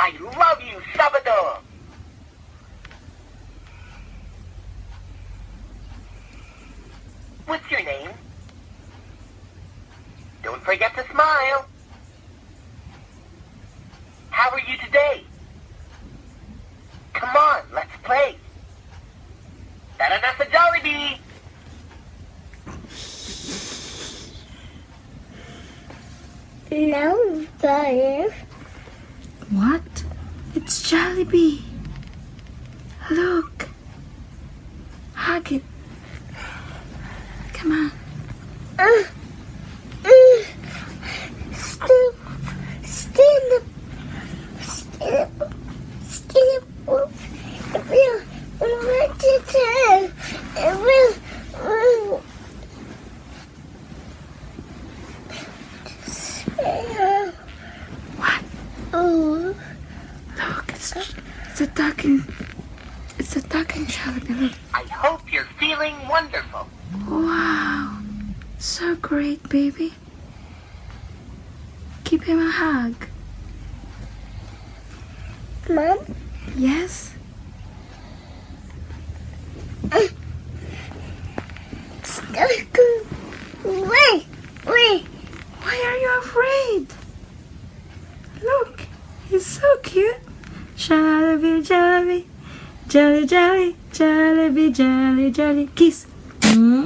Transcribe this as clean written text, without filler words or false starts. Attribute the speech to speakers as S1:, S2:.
S1: I love you, Salvador. What's your name? Don't forget to smile. How are you today? Come on, let's play. Tara na sa Jollibee.
S2: No, fire.
S3: What? It's Jollibee. Look. Hug it. Come on.
S2: Stand up.
S3: What?
S2: Oh.
S3: Look, it's attacking Jollibee. Look.
S1: I hope you're feeling wonderful.
S3: Wow. So great, baby. Give him a hug.
S2: Mom?
S3: Yes?
S2: Wait.
S3: Why are you afraid? Look, he's so cute. Jollibee, Jollibee, Jolly, Jolly, Jollibee, Jolly, Jolly. Kiss. Mm.